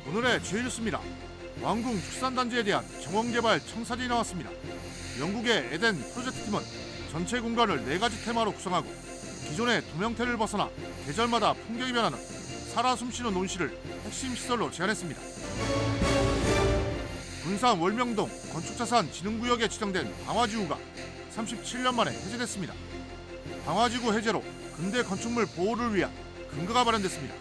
오늘의 제일 뉴스입니다. 왕궁 축산단지에 대한 정원개발 청사진이 나왔습니다. 영국의 에덴 프로젝트 팀은 전체 공간을 4가지 테마로 구성하고 기존의 도명태를 벗어나 계절마다 풍경이 변하는 살아 숨쉬는 온실을 핵심 시설로 제안했습니다. 군산 월명동 건축자산 진흥구역에 지정된 방화지구가 37년 만에 해제됐습니다. 방화지구 해제로 근대 건축물 보호를 위한 근거가 마련됐습니다.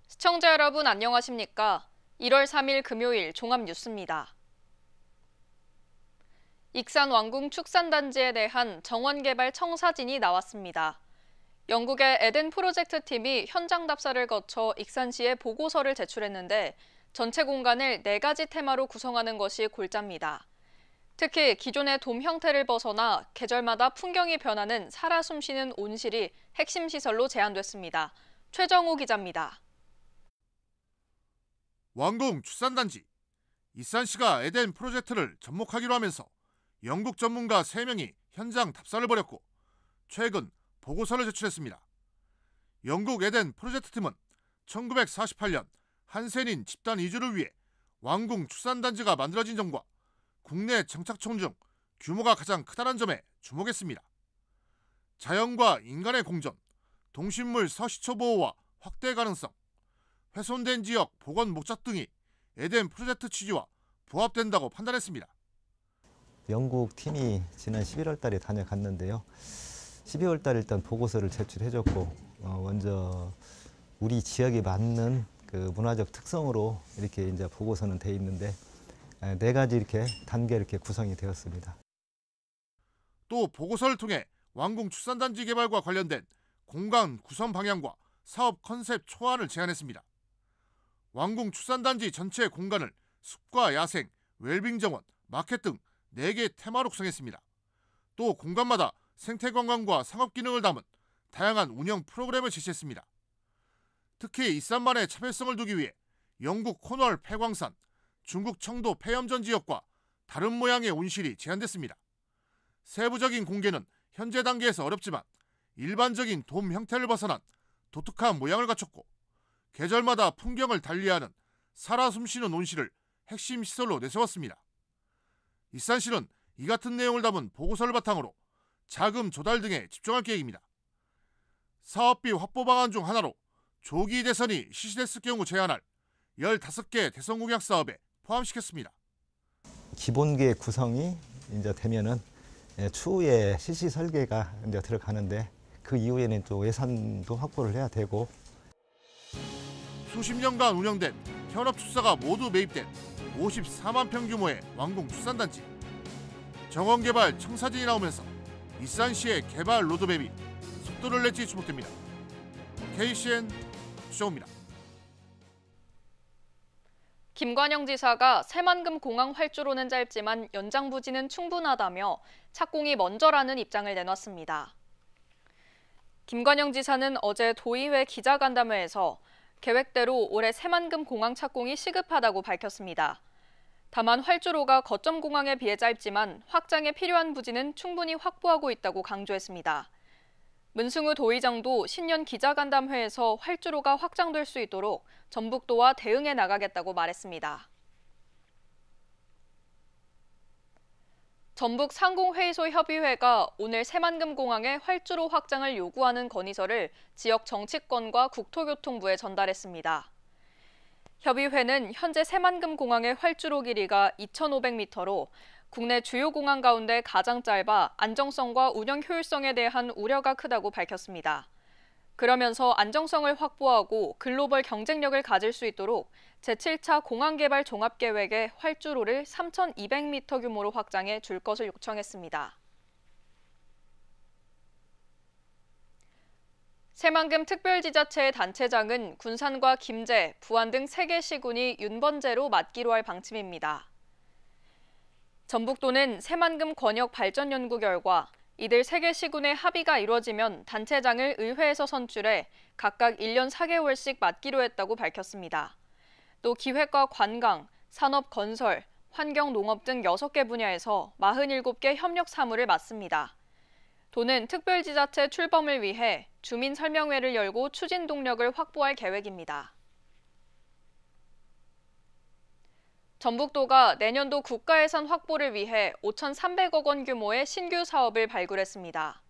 시청자 여러분 안녕하십니까? 1월 3일 금요일 종합뉴스입니다. 익산 왕궁 축산단지에 대한 정원개발 청사진이 나왔습니다. 영국의 에덴 프로젝트 팀이 현장 답사를 거쳐 익산시에 보고서를 제출했는데 전체 공간을 4가지 테마로 구성하는 것이 골자입니다. 특히 기존의 돔 형태를 벗어나 계절마다 풍경이 변하는 살아 숨쉬는 온실이 핵심 시설로 제안됐습니다. 최정우 기자입니다. 왕궁 축산단지. 익산시가 에덴 프로젝트를 접목하기로 하면서 영국 전문가 3명이 현장 답사를 벌였고 최근 보고서를 제출했습니다. 영국 에덴 프로젝트 팀은 1948년 한센인 집단 이주를 위해 왕궁 축산단지가 만들어진 점과 국내 정착촌 중 규모가 가장 크다는 점에 주목했습니다. 자연과 인간의 공존, 동식물 서식처 보호와 확대 가능성, 훼손된 지역 복원 목적 등이 에덴 프로젝트 취지와 부합된다고 판단했습니다. 영국 팀이 지난 11월 달에 다녀갔는데요. 12월 달에 일단 보고서를 제출해줬고 먼저 우리 지역에 맞는 그 문화적 특성으로 이렇게 이제 보고서는 돼 있는데 4가지 이렇게 단계 이렇게 구성이 되었습니다. 또 보고서를 통해 왕궁 축산단지 개발과 관련된 공간 구성 방향과 사업 컨셉 초안을 제안했습니다. 왕궁 축산단지 전체 공간을 숲과 야생, 웰빙 정원, 마켓 등 4개 테마로 구성했습니다. 또 공간마다 생태관광과 상업기능을 담은 다양한 운영 프로그램을 제시했습니다. 특히 익산만의 차별성을 두기 위해 영국 코널 폐광산, 중국 청도 폐염전 지역과 다른 모양의 온실이 제안됐습니다. 세부적인 공개는 현재 단계에서 어렵지만 일반적인 돔 형태를 벗어난 독특한 모양을 갖췄고 계절마다 풍경을 달리하는 살아 숨쉬는 온실을 핵심 시설로 내세웠습니다. 익산시는 이 같은 내용을 담은 보고서를 바탕으로 자금 조달 등에 집중할 계획입니다. 사업비 확보 방안 중 하나로 조기 대선이 실시됐을 경우 제안할 15개 대선 공약 사업에 포함시켰습니다. 기본 계획 구성이 이제 되면은 추후에 실시 설계가 이제 들어가는데 그 이후에는 또 예산도 확보를 해야 되고 수십 년간 운영된 현업축사가 모두 매입된 54만 평 규모의 왕궁 축산단지. 정원개발 청사진이 나오면서 익산시의 개발 로드맵이 속도를 낼지 주목됩니다. KCN 주정우입니다. 김관영 지사가 새만금 공항 활주로는 짧지만 연장 부지는 충분하다며 착공이 먼저라는 입장을 내놨습니다. 김관영 지사는 어제 도의회 기자간담회에서 계획대로 올해 새만금 공항 착공이 시급하다고 밝혔습니다. 다만 활주로가 거점 공항에 비해 짧지만 확장에 필요한 부지는 충분히 확보하고 있다고 강조했습니다. 문승우 도의장도 신년 기자간담회에서 활주로가 확장될 수 있도록 전북도와 대응해 나가겠다고 말했습니다. 전북 상공회의소 협의회가 오늘 새만금 공항의 활주로 확장을 요구하는 건의서를 지역 정치권과 국토교통부에 전달했습니다. 협의회는 현재 새만금 공항의 활주로 길이가 2,500m로 국내 주요 공항 가운데 가장 짧아 안정성과 운영 효율성에 대한 우려가 크다고 밝혔습니다. 그러면서 안정성을 확보하고 글로벌 경쟁력을 가질 수 있도록 제7차 공항개발 종합계획의 활주로를 3,200m 규모로 확장해 줄 것을 요청했습니다. 새만금 특별지자체의 단체장은 군산과 김제, 부안 등 3개 시군이 윤번제로 맡기로 할 방침입니다. 전북도는 새만금 권역 발전 연구 결과 이들 3개 시군의 합의가 이루어지면 단체장을 의회에서 선출해 각각 1년 4개월씩 맡기로 했다고 밝혔습니다. 또 기획과 관광, 산업 건설, 환경 농업 등 6개 분야에서 47개 협력 사무를 맡습니다. 도는 특별지자체 출범을 위해 주민 설명회를 열고 추진 동력을 확보할 계획입니다. 전북도가 내년도 국가예산 확보를 위해 5,300억 원 규모의 신규 사업을 발굴했습니다.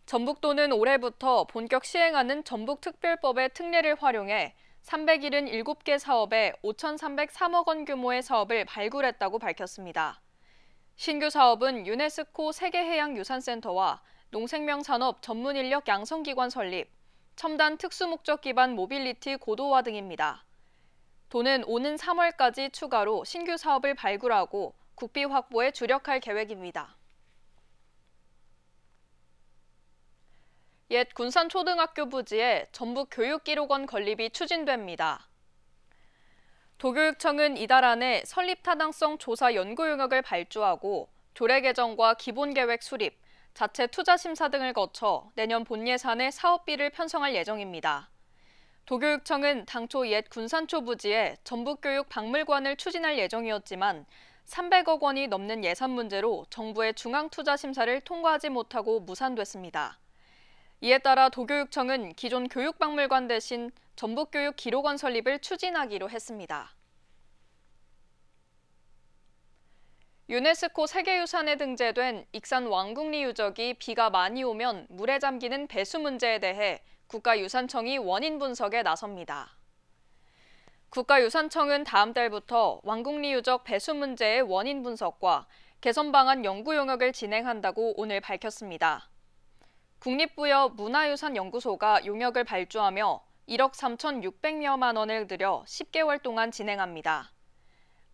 전북도는 올해부터 본격 시행하는 전북특별법의 특례를 활용해 377개 사업에 5,303억 원 규모의 사업을 발굴했다고 밝혔습니다. 신규 사업은 유네스코 세계해양유산센터와 농생명산업 전문인력 양성기관 설립, 첨단 특수목적 기반 모빌리티 고도화 등입니다. 도는 오는 3월까지 추가로 신규 사업을 발굴하고 국비 확보에 주력할 계획입니다. 옛 군산초등학교 부지에 전북교육기록원 건립이 추진됩니다. 도교육청은 이달 안에 설립 타당성 조사 연구 용역을 발주하고 조례 개정과 기본계획 수립, 자체 투자 심사 등을 거쳐 내년 본 예산에 사업비를 편성할 예정입니다. 도교육청은 당초 옛 군산초 부지에 전북교육 박물관을 추진할 예정이었지만 300억 원이 넘는 예산 문제로 정부의 중앙투자심사를 통과하지 못하고 무산됐습니다. 이에 따라 도교육청은 기존 교육박물관 대신 전북교육기록원 설립을 추진하기로 했습니다. 유네스코 세계유산에 등재된 익산 왕궁리 유적이 비가 많이 오면 물에 잠기는 배수 문제에 대해 국가유산청이 원인 분석에 나섭니다. 국가유산청은 다음 달부터 왕궁리 유적 배수 문제의 원인 분석과 개선 방안 연구 용역을 진행한다고 오늘 밝혔습니다. 국립부여 문화유산연구소가 용역을 발주하며 1억 3,600여만 원을 들여 10개월 동안 진행합니다.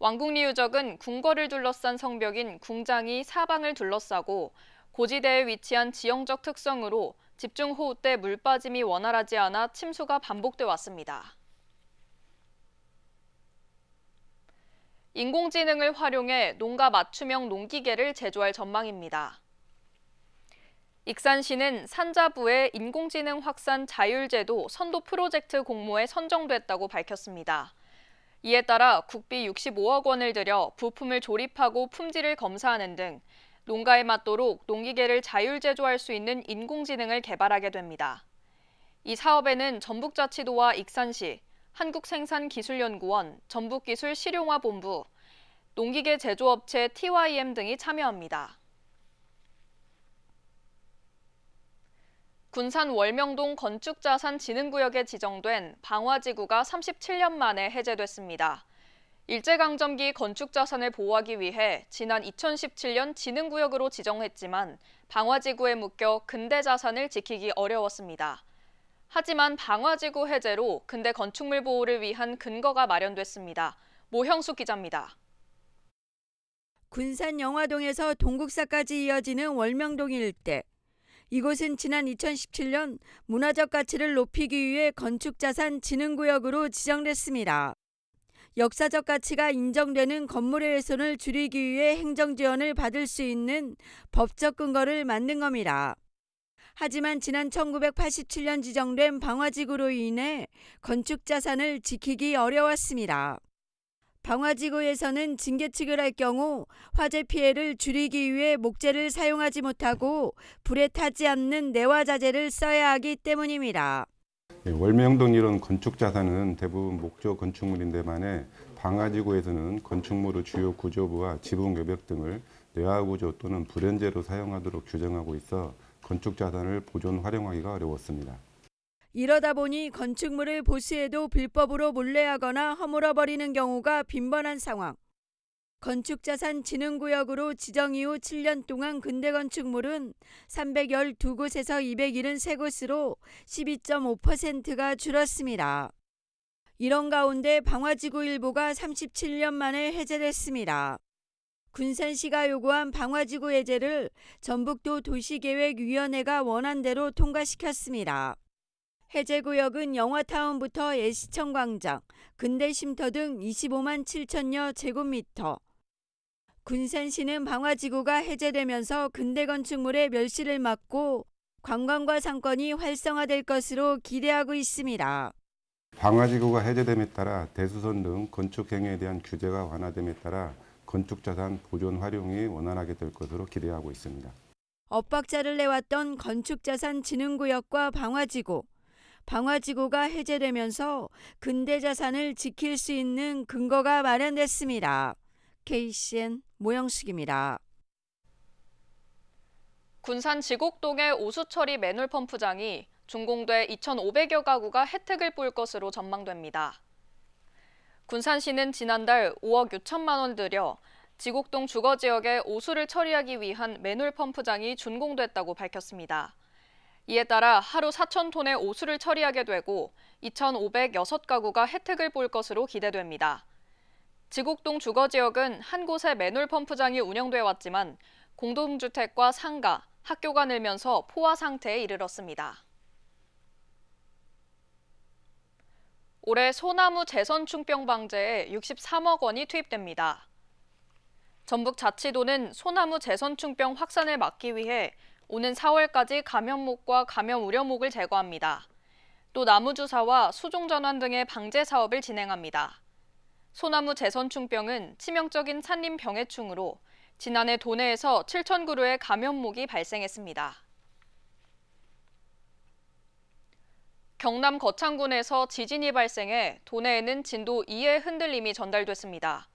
왕궁리 유적은 궁궐을 둘러싼 성벽인 궁장이 사방을 둘러싸고 고지대에 위치한 지형적 특성으로 집중호우 때 물빠짐이 원활하지 않아 침수가 반복돼 왔습니다. 인공지능을 활용해 농가 맞춤형 농기계를 제조할 전망입니다. 익산시는 산자부의 인공지능 확산 자율제도 선도 프로젝트 공모에 선정됐다고 밝혔습니다. 이에 따라 국비 65억 원을 들여 부품을 조립하고 품질을 검사하는 등 농가에 맞도록 농기계를 자율 제조할 수 있는 인공지능을 개발하게 됩니다. 이 사업에는 전북자치도와 익산시, 한국생산기술연구원, 전북기술실용화본부, 농기계 제조업체 TYM 등이 참여합니다. 군산 월명동 건축자산진흥구역에 지정된 방화지구가 37년 만에 해제됐습니다. 일제강점기 건축자산을 보호하기 위해 지난 2017년 진흥구역으로 지정했지만 방화지구에 묶여 근대자산을 지키기 어려웠습니다. 하지만 방화지구 해제로 근대 건축물 보호를 위한 근거가 마련됐습니다. 모형숙 기자입니다. 군산 영화동에서 동국사까지 이어지는 월명동 일대. 이곳은 지난 2017년 문화적 가치를 높이기 위해 건축자산 진흥구역으로 지정됐습니다. 역사적 가치가 인정되는 건물의 훼손을 줄이기 위해 행정지원을 받을 수 있는 법적 근거를 만든 겁니다. 하지만 지난 1987년 지정된 방화지구로 인해 건축자산을 지키기 어려웠습니다. 방화지구에서는 징계칙을 할 경우 화재 피해를 줄이기 위해 목재를 사용하지 못하고 불에 타지 않는 내화자재를 써야 하기 때문입니다. 월명동 이런 건축자산은 대부분 목조 건축물인데 반해 방화지구에서는 건축물의 주요 구조부와 지붕 외벽 등을 내화구조 또는 불연재로 사용하도록 규정하고 있어 건축자산을 보존 활용하기가 어려웠습니다. 이러다 보니 건축물을 보수해도 불법으로 몰래하거나 허물어버리는 경우가 빈번한 상황. 건축자산 진흥구역으로 지정 이후 7년 동안 근대 건축물은 312곳에서 273곳으로 12.5%가 줄었습니다. 이런 가운데 방화지구 일부가 37년 만에 해제됐습니다. 군산시가 요구한 방화지구 해제를 전북도 도시계획위원회가 원안대로 통과시켰습니다. 해제구역은 영화타운부터 예시청광장, 근대쉼터 등 25만 7천여 제곱미터. 군산시는 방화지구가 해제되면서 근대 건축물의 멸시를 막고 관광과 상권이 활성화될 것으로 기대하고 있습니다. 방화지구가 해제됨에 따라 대수선 등 건축행위에 대한 규제가 완화됨에 따라 건축자산 보존 활용이 원활하게 될 것으로 기대하고 있습니다. 엇박자를 내왔던 건축자산진흥구역과 방화지구, 방화지구가 해제되면서 근대자산을 지킬 수 있는 근거가 마련됐습니다. KCN 모영숙입니다. 군산 지곡동의 오수처리 매눌 펌프장이 준공돼 2,500여 가구가 혜택을 볼 것으로 전망됩니다. 군산시는 지난달 5억 6천만 원 들여 지곡동 주거지역에 오수를 처리하기 위한 매눌 펌프장이 준공됐다고 밝혔습니다. 이에 따라 하루 4,000톤의 오수를 처리하게 되고 2,506가구가 혜택을 볼 것으로 기대됩니다. 지곡동 주거지역은 한 곳에 매눌 펌프장이 운영돼 왔지만 공동주택과 상가, 학교가 늘면서 포화 상태에 이르렀습니다. 올해 소나무 재선충병 방제에 63억 원이 투입됩니다. 전북자치도는 소나무 재선충병 확산을 막기 위해 오는 4월까지 감염목과 감염 우려목을 제거합니다. 또 나무주사와 수종전환 등의 방제 사업을 진행합니다. 소나무 재선충병은 치명적인 산림 병해충으로 지난해 도내에서 7,000그루의 감염목이 발생했습니다. 경남 거창군에서 지진이 발생해 도내에는 진도 2의 흔들림이 전달됐습니다.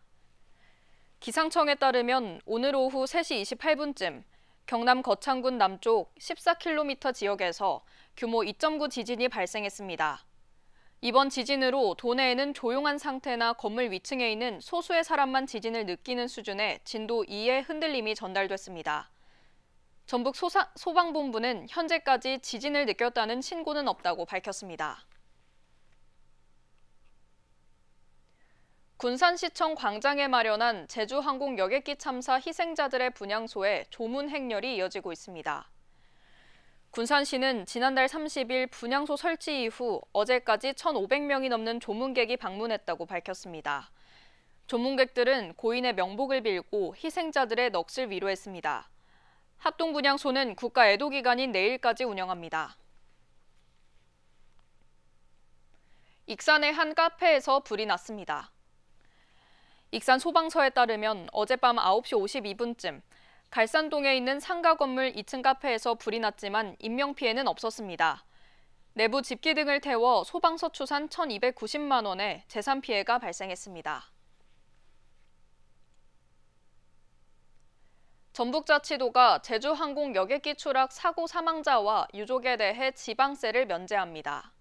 기상청에 따르면 오늘 오후 3시 28분쯤 경남 거창군 남쪽 14km 지역에서 규모 2.9 지진이 발생했습니다. 이번 지진으로 도내에는 조용한 상태나 건물 위층에 있는 소수의 사람만 지진을 느끼는 수준의 진도 2의 흔들림이 전달됐습니다. 전북 소방본부는 현재까지 지진을 느꼈다는 신고는 없다고 밝혔습니다. 군산시청 광장에 마련한 제주항공 여객기 참사 희생자들의 분향소에 조문 행렬이 이어지고 있습니다. 군산시는 지난달 30일 분향소 설치 이후 어제까지 1,500명이 넘는 조문객이 방문했다고 밝혔습니다. 조문객들은 고인의 명복을 빌고 희생자들의 넋을 위로했습니다. 합동분향소는 국가 애도기간인 내일까지 운영합니다. 익산의 한 카페에서 불이 났습니다. 익산 소방서에 따르면 어젯밤 9시 52분쯤 갈산동에 있는 상가 건물 2층 카페에서 불이 났지만 인명피해는 없었습니다. 내부 집기 등을 태워 소방서 추산 1,290만 원의 재산 피해가 발생했습니다. 전북자치도가 제주항공 여객기 추락 사고 사망자와 유족에 대해 지방세를 면제합니다.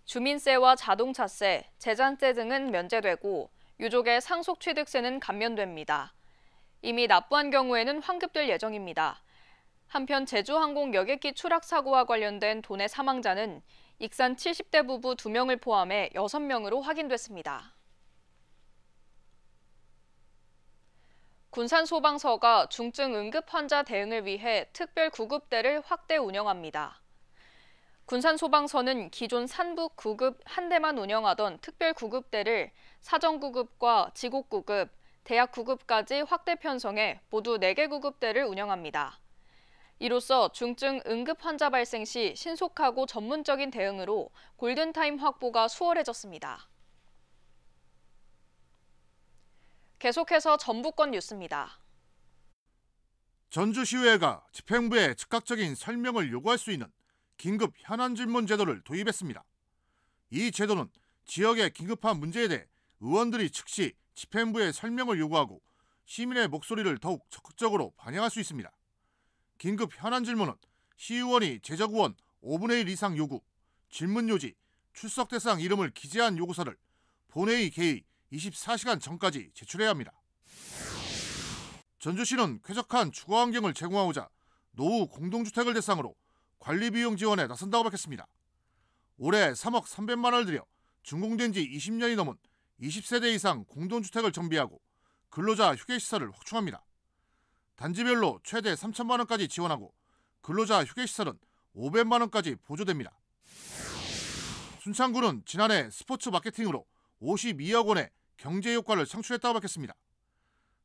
주민세와 자동차세, 재산세 등은 면제되고 유족의 상속취득세는 감면됩니다. 이미 납부한 경우에는 환급될 예정입니다. 한편 제주항공 여객기 추락 사고와 관련된 도내 사망자는 익산 70대 부부 2명을 포함해 6명으로 확인됐습니다. 군산소방서가 중증 응급 환자 대응을 위해 특별 구급대를 확대 운영합니다. 군산소방서는 기존 산북 구급 한 대만 운영하던 특별 구급대를 사정구급과 지곡구급, 대학구급까지 확대 편성해 모두 4개 구급대를 운영합니다. 이로써 중증 응급 환자 발생 시 신속하고 전문적인 대응으로 골든타임 확보가 수월해졌습니다. 계속해서 전북권 뉴스입니다. 전주시의회가 집행부에 즉각적인 설명을 요구할 수 있는 긴급 현안질문 제도를 도입했습니다. 이 제도는 지역의 긴급한 문제에 대해 의원들이 즉시 집행부에 설명을 요구하고 시민의 목소리를 더욱 적극적으로 반영할 수 있습니다. 긴급 현안질문은 시의원이 제적의원 5분의 1 이상 요구, 질문 요지, 출석 대상 이름을 기재한 요구서를 본회의 개의 24시간 전까지 제출해야 합니다. 전주시는 쾌적한 주거 환경을 제공하고자 노후 공동주택을 대상으로 관리비용 지원에 나선다고 밝혔습니다. 올해 3억 300만 원을 들여 준공된 지 20년이 넘은 20세대 이상 공동주택을 정비하고 근로자 휴게시설을 확충합니다. 단지별로 최대 3천만 원까지 지원하고 근로자 휴게시설은 500만 원까지 보조됩니다. 순창구는 지난해 스포츠 마케팅으로 52억 원의 경제 효과를 창출했다고 밝혔습니다.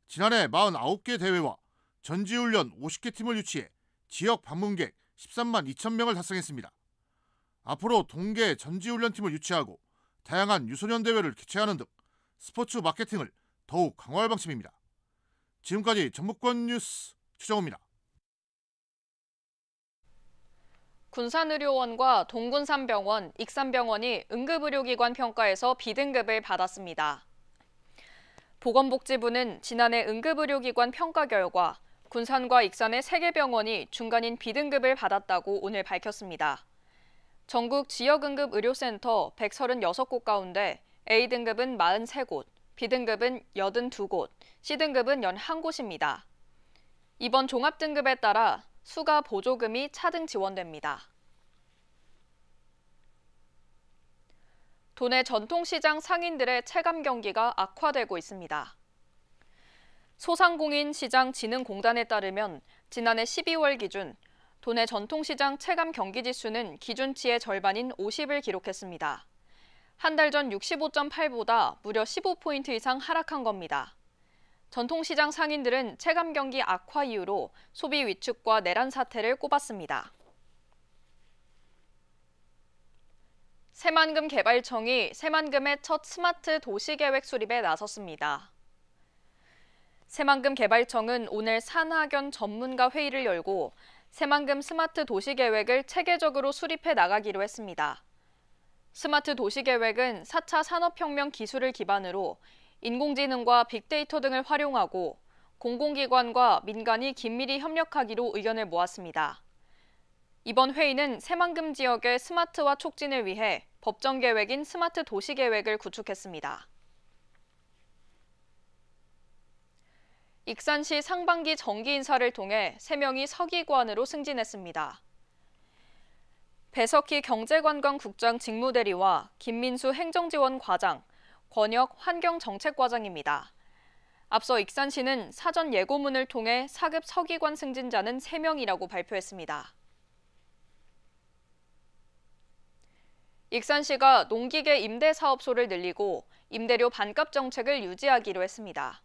지난해 49개 대회와 전지훈련 50개 팀을 유치해 지역 방문객 13만 2천 명을 달성했습니다. 앞으로 동계 전지훈련팀을 유치하고 다양한 유소년 대회를 개최하는 등 스포츠 마케팅을 더욱 강화할 방침입니다. 지금까지 전북권 뉴스 최정호입니다. 군산의료원과 동군산병원, 익산병원이 응급의료기관 평가에서 B등급을 받았습니다. 보건복지부는 지난해 응급의료기관 평가 결과 군산과 익산의 3개 병원이 중간인 B등급을 받았다고 오늘 밝혔습니다. 전국 지역응급의료센터 136곳 가운데 A등급은 43곳, B등급은 82곳, C등급은 11곳입니다. 이번 종합등급에 따라 수가 보조금이 차등 지원됩니다. 도내 전통시장 상인들의 체감 경기가 악화되고 있습니다. 소상공인시장진흥공단에 따르면 지난해 12월 기준 도내 전통시장 체감 경기지수는 기준치의 절반인 50을 기록했습니다. 한 달 전 65.8보다 무려 15포인트 이상 하락한 겁니다. 전통시장 상인들은 체감 경기 악화 이유로 소비 위축과 내란 사태를 꼽았습니다. 새만금 개발청이 새만금의 첫 스마트 도시계획 수립에 나섰습니다. 새만금 개발청은 오늘 산학연 전문가 회의를 열고 새만금 스마트 도시계획을 체계적으로 수립해 나가기로 했습니다. 스마트 도시계획은 4차 산업혁명 기술을 기반으로 인공지능과 빅데이터 등을 활용하고 공공기관과 민간이 긴밀히 협력하기로 의견을 모았습니다. 이번 회의는 새만금 지역의 스마트화 촉진을 위해 법정 계획인 스마트 도시 계획을 구축했습니다. 익산시 상반기 정기 인사를 통해 3명이 서기관으로 승진했습니다. 배석희 경제관광국장 직무대리와 김민수 행정지원과장, 권혁 환경정책과장입니다. 앞서 익산시는 사전 예고문을 통해 4급 서기관 승진자는 3명이라고 발표했습니다. 익산시가 농기계 임대사업소를 늘리고 임대료 반값 정책을 유지하기로 했습니다.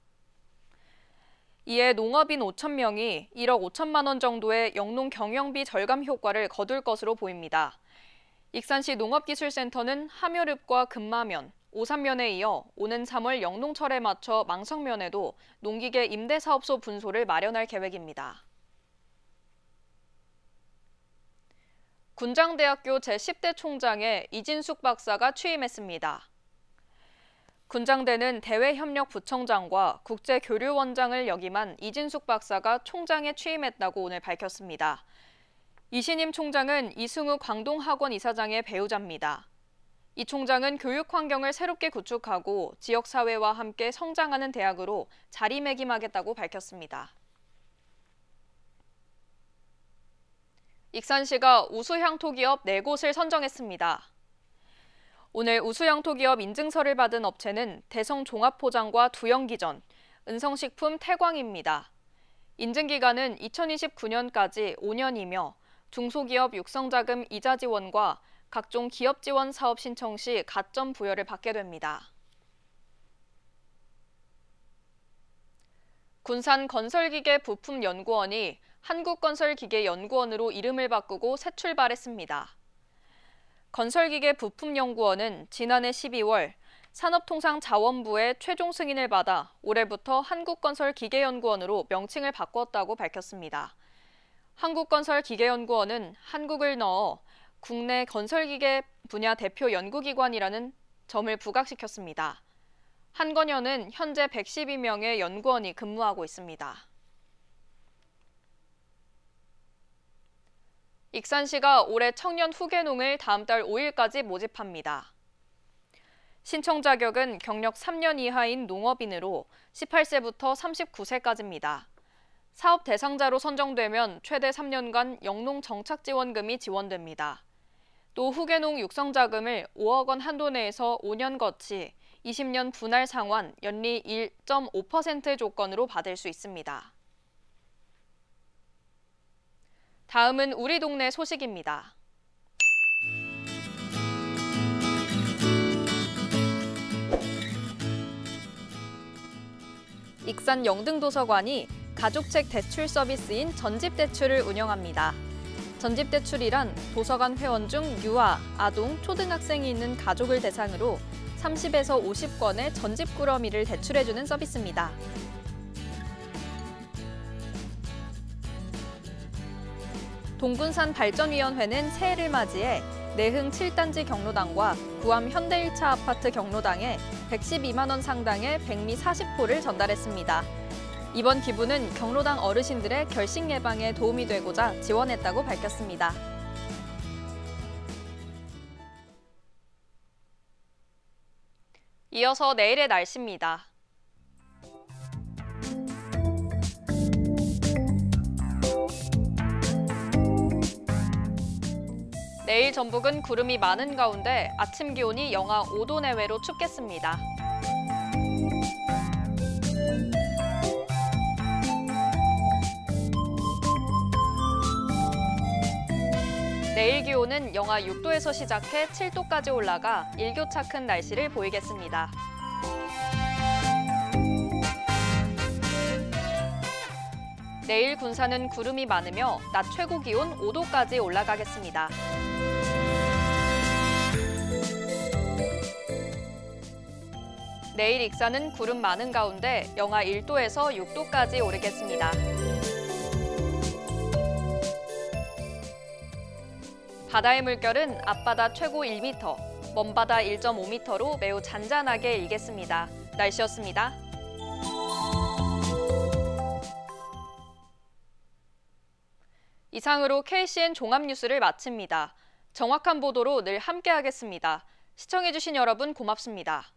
이에 농업인 5,000명이 1억 5천만 원 정도의 영농 경영비 절감 효과를 거둘 것으로 보입니다. 익산시 농업기술센터는 함효릅과 금마면, 오산면에 이어 오는 3월 영농철에 맞춰 망성면에도 농기계 임대사업소 분소를 마련할 계획입니다. 군장대학교 제10대 총장에 이진숙 박사가 취임했습니다. 군장대는 대외협력부총장과 국제교류원장을 역임한 이진숙 박사가 총장에 취임했다고 오늘 밝혔습니다. 이신임 총장은 이승우 광동학원 이사장의 배우자입니다. 이 총장은 교육 환경을 새롭게 구축하고 지역사회와 함께 성장하는 대학으로 자리매김하겠다고 밝혔습니다. 익산시가 우수향토기업 4곳을 선정했습니다. 오늘 우수향토기업 인증서를 받은 업체는 대성종합포장과 두영기전, 은성식품 태광입니다. 인증기간은 2029년까지 5년이며 중소기업 육성자금 이자 지원과 각종 기업 지원 사업 신청 시 가점 부여를 받게 됩니다. 군산 건설기계 부품연구원이 한국건설기계연구원으로 이름을 바꾸고 새 출발했습니다. 건설기계 부품연구원은 지난해 12월 산업통상자원부의 최종 승인을 받아 올해부터 한국건설기계연구원으로 명칭을 바꿨다고 밝혔습니다. 한국건설기계연구원은 한국을 넣어 국내 건설기계 분야 대표 연구기관이라는 점을 부각시켰습니다. 한건연은 현재 112명의 연구원이 근무하고 있습니다. 익산시가 올해 청년 후계농을 다음 달 5일까지 모집합니다. 신청 자격은 경력 3년 이하인 농업인으로 18세부터 39세까지입니다. 사업 대상자로 선정되면 최대 3년간 영농 정착지원금이 지원됩니다. 또 후계농 육성 자금을 5억 원 한도 내에서 5년 거치 20년 분할 상환 연리 1.5%의 조건으로 받을 수 있습니다. 다음은 우리 동네 소식입니다. 익산 영등도서관이 가족책 대출 서비스인 전집대출을 운영합니다. 전집대출이란 도서관 회원 중 유아, 아동, 초등학생이 있는 가족을 대상으로 30에서 50권의 전집꾸러미를 대출해주는 서비스입니다. 동군산 발전위원회는 새해를 맞이해 내흥 7단지 경로당과 구암 현대일차 아파트 경로당에 112만 원 상당의 백미 40포를 전달했습니다. 이번 기부는 경로당 어르신들의 결식 예방에 도움이 되고자 지원했다고 밝혔습니다. 이어서 내일의 날씨입니다. 내일 전북은 구름이 많은 가운데 아침 기온이 영하 5도 내외로 춥겠습니다. 내일 기온은 영하 6도에서 시작해 7도까지 올라가 일교차 큰 날씨를 보이겠습니다. 내일 군산은 구름이 많으며 낮 최고 기온 5도까지 올라가겠습니다. 내일 익산은 구름 많은 가운데 영하 1도에서 6도까지 오르겠습니다. 바다의 물결은 앞바다 최고 1m, 먼바다 1.5m로 매우 잔잔하게 일겠습니다. 날씨였습니다. 이상으로 KCN 종합뉴스를 마칩니다. 정확한 보도로 늘 함께하겠습니다. 시청해주신 여러분 고맙습니다.